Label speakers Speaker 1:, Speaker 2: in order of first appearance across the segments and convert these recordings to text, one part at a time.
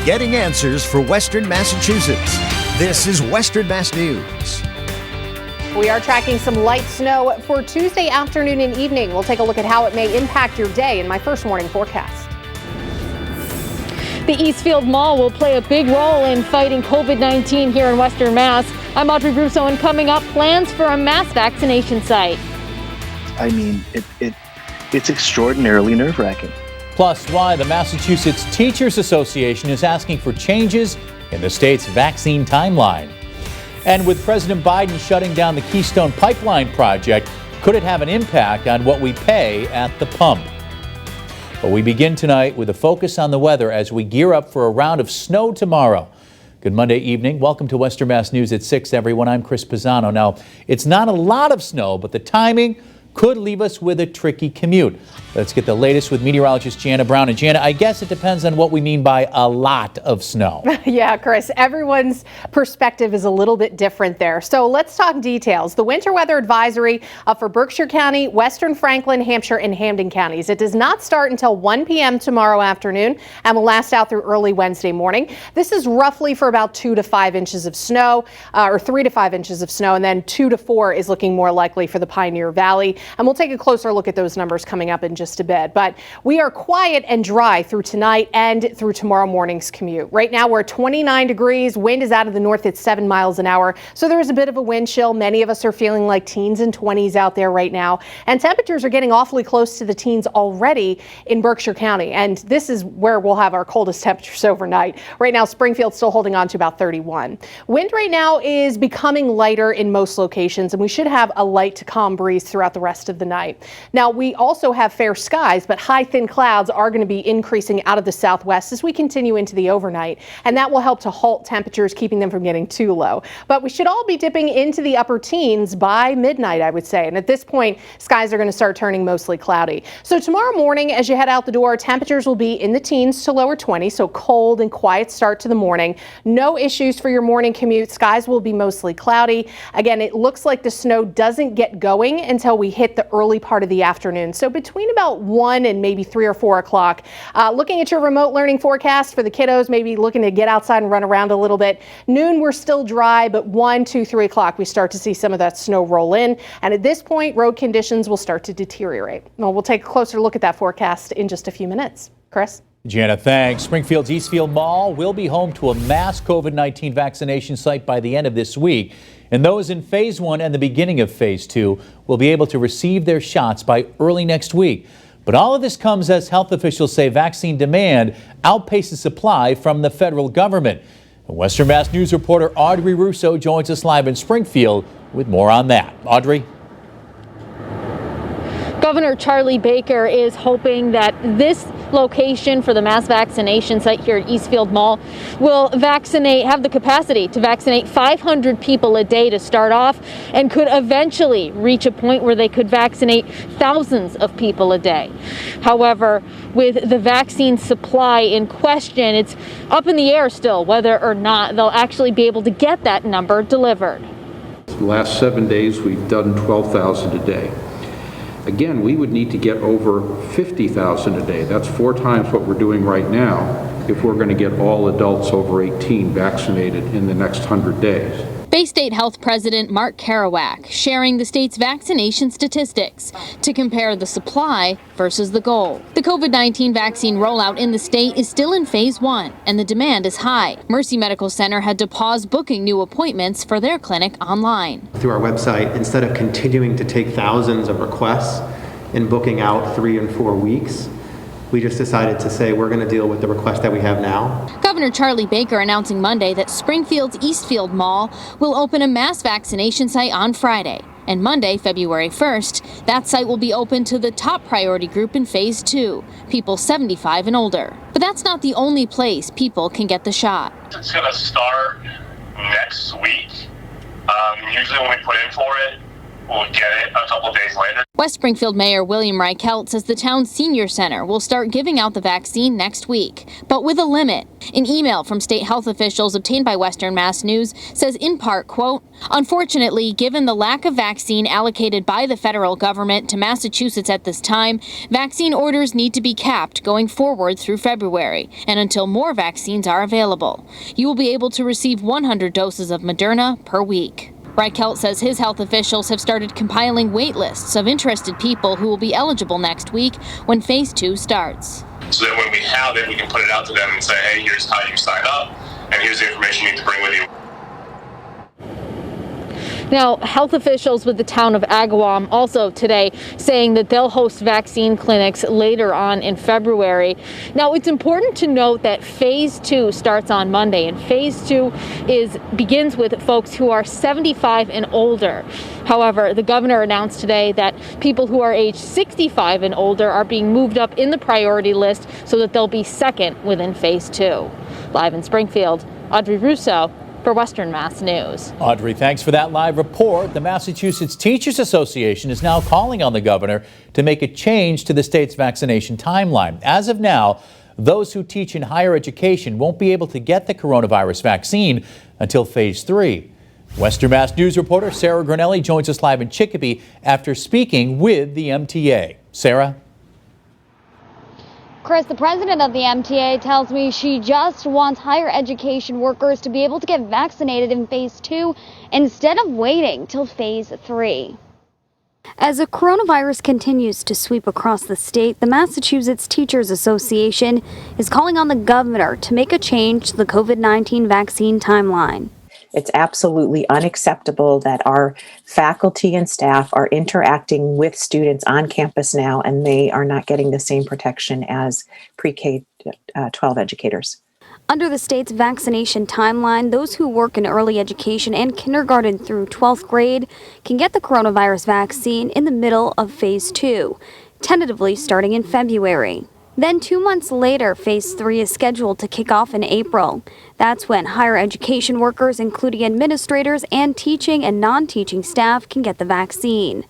Speaker 1: getting answers for Western Massachusetts. This is Western Mass News.
Speaker 2: We are tracking some light snow for Tuesday afternoon and evening. We'll take a look at how it may impact your day in my first morning forecast.
Speaker 3: The Eastfield Mall will play a big role in fighting COVID-19 here in Western Mass. I'm Audrey Russo, and coming up, plans for a mass vaccination site.
Speaker 4: I mean, it's extraordinarily nerve-wracking.
Speaker 5: Plus, why the Massachusetts Teachers Association is asking for changes in the state's vaccine timeline. And with President Biden shutting down the Keystone Pipeline project, could it have an impact on what we pay at the pump? But we begin tonight with a focus on the weather as we gear up for a round of snow tomorrow. Good Monday evening. Welcome to Western Mass News at 6, everyone. I'm Chris Pisano. Now, it's not a lot of snow, but the timing could leave us with a tricky commute. Let's get the latest with meteorologist Janna Brown. And Janna, I guess it depends on what we mean by a lot of snow.
Speaker 2: Yeah, Chris, everyone's perspective is a little bit different there. So let's talk details. The winter weather advisory for Berkshire County, Western Franklin, Hampshire, and Hampden counties. It does not start until 1 p.m. tomorrow afternoon and will last out through early Wednesday morning. This is roughly for about 2 to 5 inches of snow, or 3 to 5 inches of snow, and then 2 to 4 is looking more likely for the Pioneer Valley. And we'll take a closer look at those numbers coming up in just a bit. But we are quiet and dry through tonight and through tomorrow morning's commute. Right now we're 29 degrees. Wind is out of the north at 7 miles an hour. So there is a bit of a wind chill. Many of us are feeling like teens and 20s out there right now. And temperatures are getting awfully close to the teens already in Berkshire County. And this is where we'll have our coldest temperatures overnight. Right now, Springfield's still holding on to about 31. Wind right now is becoming lighter in most locations, and we should have a light to calm breeze throughout the rest of the night. Now, we also have fair skies, but high thin clouds are going to be increasing out of the southwest as we continue into the overnight, and that will help to halt temperatures, keeping them from getting too low. But we should all be dipping into the upper teens by midnight, I would say. And at this point, skies are going to start turning mostly cloudy. So tomorrow morning, as you head out the door, temperatures will be in the teens to lower 20s, so cold and quiet start to the morning. No issues for your morning commute. Skies will be mostly cloudy. Again, it looks like the snow doesn't get going until we hit the early part of the afternoon. So between about 1 and maybe 3 or 4 o'clock. Looking at your remote learning forecast for the kiddos, maybe looking to get outside and run around a little bit. Noon, we're still dry, but 1, 2, 3 o'clock, we start to see some of that snow roll in. And at this point, road conditions will start to deteriorate. Well, we'll take a closer look at that forecast in just a few minutes. Chris?
Speaker 5: Janna, thanks. Springfield's Eastfield Mall will be home to a mass COVID-19 vaccination site by the end of this week. And those in Phase 1 and the beginning of Phase 2 will be able to receive their shots by early next week. But all of this comes as health officials say vaccine demand outpaces supply from the federal government. Western Mass News reporter Audrey Russo joins us live in Springfield with more on that. Audrey?
Speaker 3: Governor Charlie Baker is hoping that this location for the mass vaccination site here at Eastfield Mall will have the capacity to vaccinate 500 people a day to start off, and could eventually reach a point where they could vaccinate thousands of people a day. However, with the vaccine supply in question, it's up in the air still whether or not they'll actually be able to get that number delivered.
Speaker 6: The last 7 days, we've done 12,000 a day. Again, we would need to get over 50,000 a day. That's 4 times what we're doing right now if we're going to get all adults over 18 vaccinated in the next 100 days.
Speaker 7: Bay State Health President Mark Kerouac sharing the state's vaccination statistics to compare the supply versus the goal. The COVID-19 vaccine rollout in the state is still in Phase 1, and the demand is high. Mercy Medical Center had to pause booking new appointments for their clinic online.
Speaker 8: Through our website, instead of continuing to take thousands of requests and booking out 3 and 4 weeks, we just decided to say we're going to deal with the request that we have now.
Speaker 7: Governor Charlie Baker announcing Monday that Springfield's Eastfield Mall will open a mass vaccination site on Friday. And Monday, February 1st, that site will be open to the top priority group in Phase 2, people 75 and older. But that's not the only place people can get the shot.
Speaker 9: It's going to start next week. Usually when we put in for it, we'll get it a couple days later.
Speaker 7: West Springfield Mayor William Reichelt says the town's senior center will start giving out the vaccine next week, but with a limit. An email from state health officials obtained by Western Mass News says in part, quote, "Unfortunately, given the lack of vaccine allocated by the federal government to Massachusetts at this time, vaccine orders need to be capped going forward through February and until more vaccines are available. You will be able to receive 100 doses of Moderna per week." Reichelt says his health officials have started compiling wait lists of interested people who will be eligible next week when Phase 2 starts.
Speaker 9: So that when we have it, we can put it out to them and say, hey, here's how you sign up, and here's the information you need to bring with you.
Speaker 3: Now, health officials with the town of Agawam also today saying that they'll host vaccine clinics later on in February. Now, it's important to note that Phase 2 starts on Monday, and Phase 2 begins with folks who are 75 and older. However, the governor announced today that people who are age 65 and older are being moved up in the priority list so that they'll be second within Phase 2. Live in Springfield, Audrey Russo for Western Mass News.
Speaker 5: Audrey, thanks for that live report. The Massachusetts Teachers Association is now calling on the governor to make a change to the state's vaccination timeline. As of now, those who teach in higher education won't be able to get the coronavirus vaccine until Phase 3. Western Mass News reporter Sarah Granelli joins us live in Chicopee after speaking with the MTA. Sarah?
Speaker 10: Chris, the president of the MTA tells me she just wants higher education workers to be able to get vaccinated in Phase 2 instead of waiting till Phase 3.
Speaker 11: As the coronavirus continues to sweep across the state, the Massachusetts Teachers Association is calling on the governor to make a change to the COVID-19 vaccine timeline.
Speaker 12: It's absolutely unacceptable that our faculty and staff are interacting with students on campus now, and they are not getting the same protection as pre-K-12 educators.
Speaker 11: Under the state's vaccination timeline, those who work in early education and kindergarten through 12th grade can get the coronavirus vaccine in the middle of Phase 2, tentatively starting in February. Then 2 months later, Phase 3 is scheduled to kick off in April. That's when higher education workers, including administrators and teaching and non-teaching staff, can get the vaccine.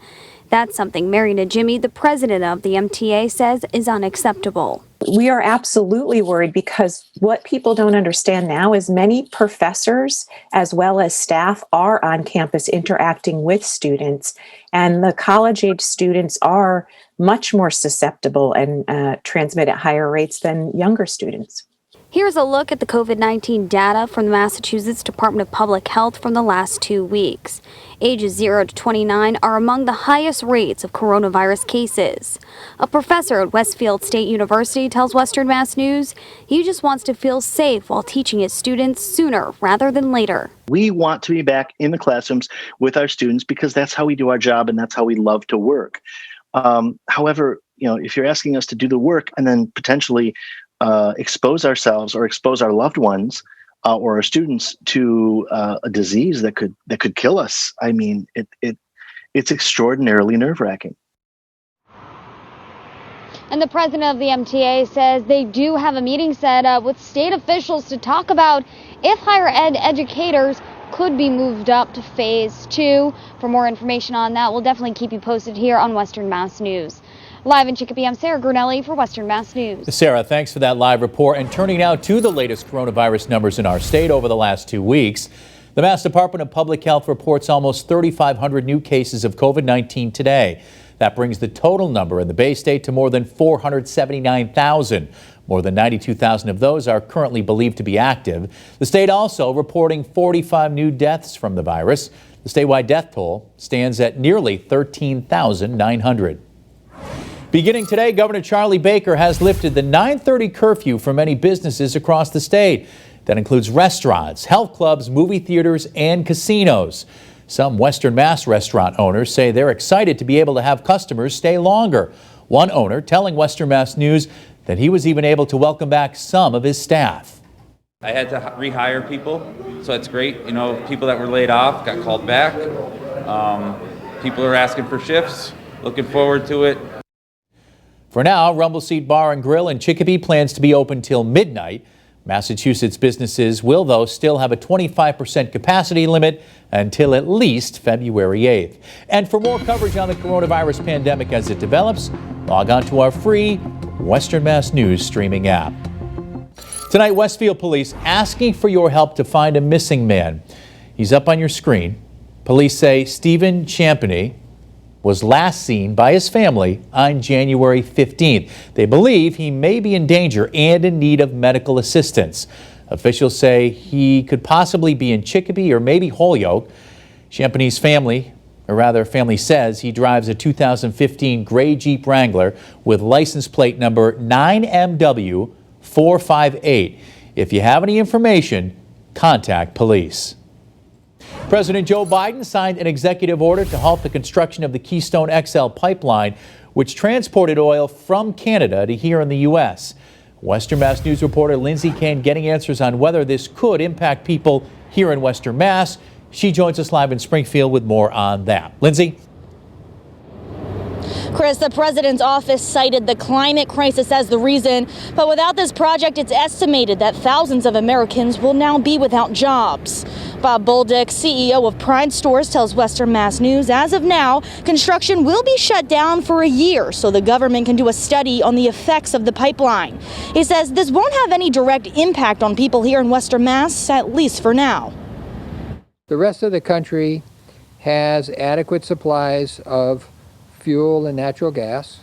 Speaker 11: That's something Mary Najimy, the president of the MTA, says is unacceptable.
Speaker 12: We are absolutely worried because what people don't understand now is many professors as well as staff are on campus interacting with students, and the college-age students are much more susceptible and transmit at higher rates than younger students.
Speaker 11: Here's a look at the COVID-19 data from the Massachusetts Department of Public Health from the last 2 weeks. Ages 0 to 29 are among the highest rates of coronavirus cases. A professor at Westfield State University tells Western Mass News he just wants to feel safe while teaching his students sooner rather than later.
Speaker 4: We want to be back in the classrooms with our students because that's how we do our job and that's how we love to work. However, if you're asking us to do the work and then potentially expose ourselves or expose our loved ones or our students to a disease that could kill us, I mean, it's extraordinarily nerve-wracking.
Speaker 10: And the president of the MTA says they do have a meeting set up with state officials to talk about if higher ed educators could be moved up to Phase 2. For more information on that, we'll definitely keep you posted here on Western Mass News. Live in Chicopee, I'm Sarah Granelli for Western Mass News.
Speaker 5: Sarah, thanks for that live report. And turning now to the latest coronavirus numbers in our state over the last 2 weeks. The Mass Department of Public Health reports almost 3,500 new cases of COVID-19 today. That brings the total number in the Bay State to more than 479,000. More than 92,000 of those are currently believed to be active. The state also reporting 45 new deaths from the virus. The statewide death toll stands at nearly 13,900. Beginning today, Governor Charlie Baker has lifted the 9:30 curfew for many businesses across the state. That includes restaurants, health clubs, movie theaters, and casinos. Some Western Mass restaurant owners say they're excited to be able to have customers stay longer. One owner telling Western Mass News that he was even able to welcome back some of his staff.
Speaker 13: I had to rehire people, so it's great. People that were laid off got called back. People are asking for shifts. Looking forward to it. For now, Rumble Seat Bar and Grill in Chicopee plans to be open till midnight.
Speaker 5: Massachusetts businesses will, though, still have a 25% capacity limit until at least February 8th. And for more coverage on the coronavirus pandemic as it develops, log on to our free Western Mass News streaming app. Tonight, Westfield police asking for your help to find a missing man. He's up on your screen. Police say Stephen Champney was last seen by his family on January 15th. They believe he may be in danger and in need of medical assistance. Officials say he could possibly be in Chicopee or maybe Holyoke. Champney's family says he drives a 2015 gray Jeep Wrangler with license plate number 9MW458. If you have any information, contact police. President Joe Biden signed an executive order to halt the construction of the Keystone XL pipeline, which transported oil from Canada to here in the U.S. Western Mass News reporter Lindsay Kane getting answers on whether this could impact people here in Western Mass. She joins us live in Springfield with more on that. Lindsay?
Speaker 14: Chris, the president's office cited the climate crisis as the reason, but without this project, it's estimated that thousands of Americans will now be without jobs. Bob Bolduc, CEO of Pride Stores, tells Western Mass News, as of now, construction will be shut down for a year so the government can do a study on the effects of the pipeline. He says this won't have any direct impact on people here in Western Mass, at least for now.
Speaker 15: The rest of the country has adequate supplies of fuel and natural gas,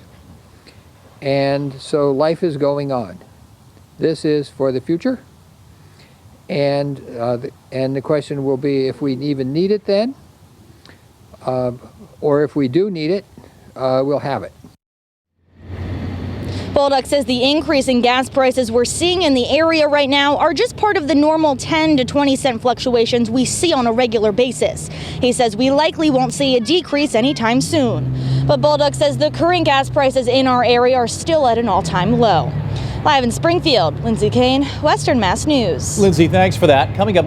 Speaker 15: and so life is going on. This is for the future, and the question will be if we even need it then, or if we do need it, we'll have it.
Speaker 14: Bolduc says the increase in gas prices we're seeing in the area right now are just part of the normal 10 to 20 cent fluctuations we see on a regular basis. He says we likely won't see a decrease anytime soon. But Bolduc says the current gas prices in our area are still at an all-time low. Live in Springfield, Lindsay Kane, Western Mass News.
Speaker 5: Lindsay, thanks for that. Coming up